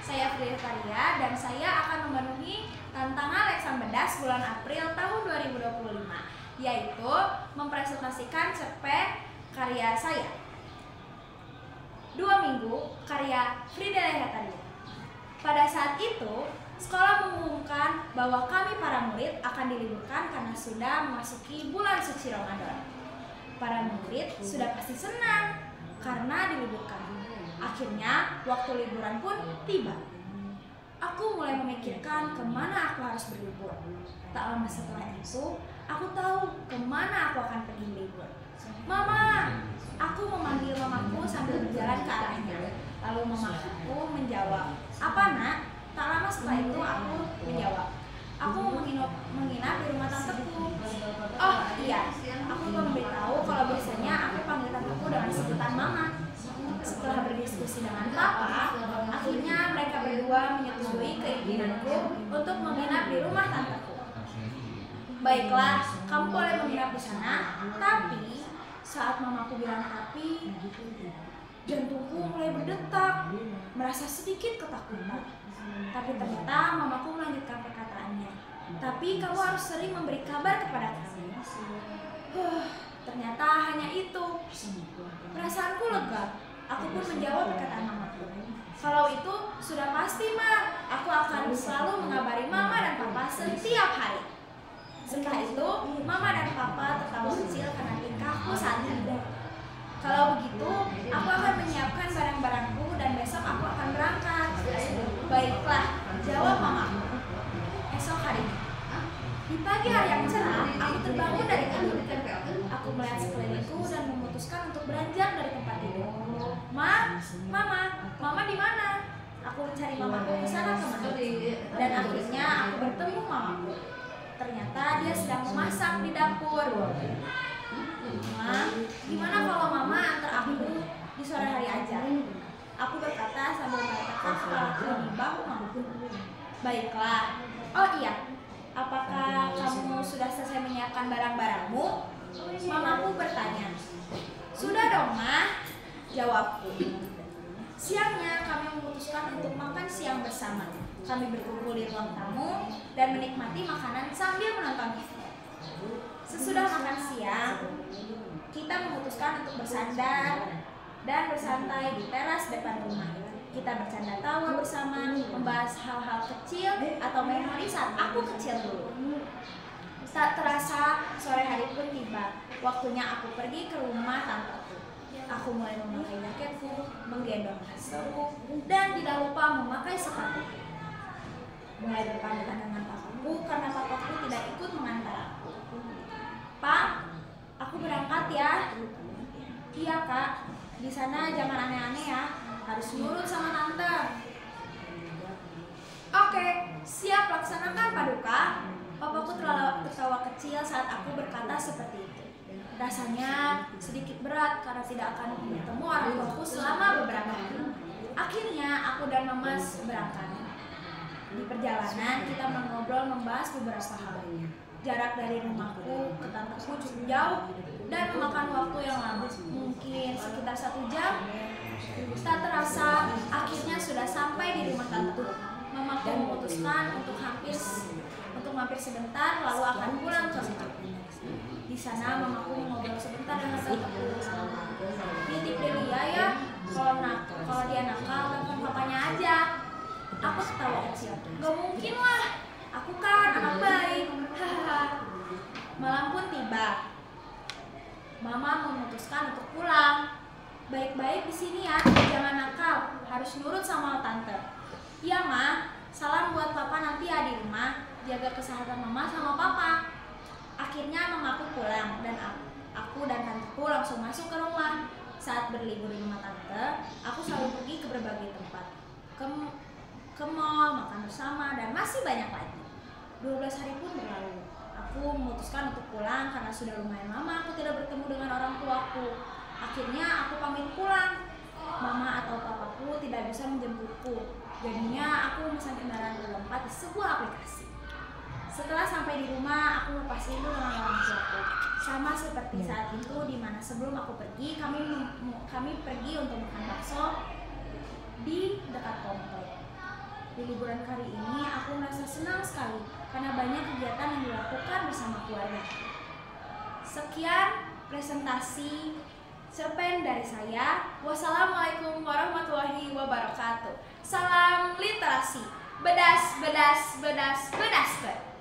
Saya Frida dan saya akan memenuhi tantangan Leksan Bedas bulan April tahun 2025, yaitu mempresentasikan cerpen karya saya. 2 minggu karya Frida. Pada saat itu, sekolah mengumumkan bahwa kami para murid akan diliburkan karena sudah memasuki bulan suci Ramadan. Para murid sudah pasti senang karena diliburkan. Akhirnya, waktu liburan pun tiba. Aku mulai memikirkan kemana aku harus berlibur. Tak lama setelah itu, aku tahu kemana aku akan pergi libur. Mama, aku memanggil mamaku sambil berjalan ke arahnya. Lalu mamaku menjawab, apa nak? Tak lama setelah itu aku menjawab, aku mau menginap di rumah tanteku. Oh iya, aku memberitahu kalau biasanya aku panggil tanteku dengan sebutan mama. Setelah berdiskusi dengan papa, akhirnya mereka berdua menyetujui keinginanku untuk menginap di rumah tanteku. Baiklah, kamu boleh menginap di sana. Tapi saat mamaku bilang tapi, jantungku mulai berdetak, merasa sedikit ketakutan. Tapi ternyata mamaku melanjutkan perkataannya. Tapi kamu harus sering memberi kabar kepada kami. Ternyata hanya itu. Perasaanku lega. Aku pun menjawab perkataan mamaku. Kalau itu sudah pasti, Ma. Aku akan selalu mengabari mama dan papa setiap hari. Setelah itu, mama dan papa tertawa kecil karena tingkahku saat itu. Kalau begitu, aku akan menyiapkan barang-barangku dan besok aku akan berangkat. Baiklah, jawab mamaku. Esok harinya, di pagi hari yang cerah, aku terbangun dari tidur. Aku melihat sekelilingku dan memutuskan untuk beranjak dari tempat tidur. Mama di mana? Aku mencari mamaku ke sana kemari. Dan akhirnya aku bertemu mamaku. Ternyata dia sedang memasak di dapur. Ma, gimana kalau mama antar aku di sore hari aja? Aku berkata sambil meletakkan kepalaku di bahu mamaku. Baiklah. Oh iya, apakah kamu sudah selesai menyiapkan barang-barangmu? Mamaku bertanya. Sudah dong, Ma, jawabku. Siangnya kami memutuskan untuk makan siang bersama. Kami berkumpul di ruang tamu dan menikmati makanan sambil menonton TV. Sesudah makan siang, kita memutuskan untuk bersandar dan bersantai di teras depan rumah. Kita bercanda tawa bersama, membahas hal-hal kecil atau memori saat aku kecil dulu. Tak terasa, sore hari pun tiba. Waktunya aku pergi ke rumah tanteku. Aku mulai memakai jaketku, menggendong tasku, dan tidak lupa memakai sepatu. Mulai berpamitan dengan papaku karena papaku tidak ikut mengantar aku. Pak, aku berangkat ya. Iya kak, di sana jangan aneh-aneh ya, harus nurut sama tante. Oke, siap, laksanakan Paduka. Papaku tertawa kecil saat aku berkata seperti itu. Rasanya sedikit berat karena tidak akan bertemu orang tuaku selama beberapa hari. Akhirnya aku dan Mama berangkat. Di perjalanan kita mengobrol membahas beberapa hal. Jarak dari rumahku ke tanteku cukup jauh dan memakan waktu yang lama, mungkin sekitar 1 jam. Tak terasa, akhirnya sudah sampai di rumah tanteku. Mamaku memutuskan untuk mampir sebentar lalu akan pulang ke rumah. Di sana mamaku ngobrol sebentar dengan tanteku. Titip dia ya, kalau dia nakal telepon papanya aja. Aku ketawa kecil. Gak mungkin lah, aku kan anak baik. Malam pun tiba. Mama memutuskan untuk pulang. Baik-baik di sini ya, jangan nakal, harus nurut sama tante. Iya Ma, salam buat papa nanti ya di rumah. Jaga kesehatan mama sama papa. Akhirnya mamaku pulang dan aku dan tanteku langsung masuk ke rumah. Saat berlibur di rumah tante, aku selalu pergi ke berbagai tempat. Ke mall, makan bersama, dan masih banyak lagi. 12 hari pun berlalu. Aku memutuskan untuk pulang karena sudah lumayan lama aku tidak bertemu dengan orang tuaku. Akhirnya aku pamit pulang. Mama atau papaku tidak bisa menjemputku. Jadinya aku memesan kendaraan roda 4 di sebuah aplikasi. Setelah sampai di rumah, aku lepas rindu dengan orang tuaku. Sama seperti saat itu, di mana sebelum aku pergi, kami pergi untuk makan bakso di dekat komplek. Di liburan kali ini aku merasa senang sekali karena banyak kegiatan yang dilakukan bersama keluarga. Sekian presentasi cerpen dari saya. Wassalamualaikum warahmatullahi wabarakatuh. Salam literasi. Bedas, bedas, bedas, bedas.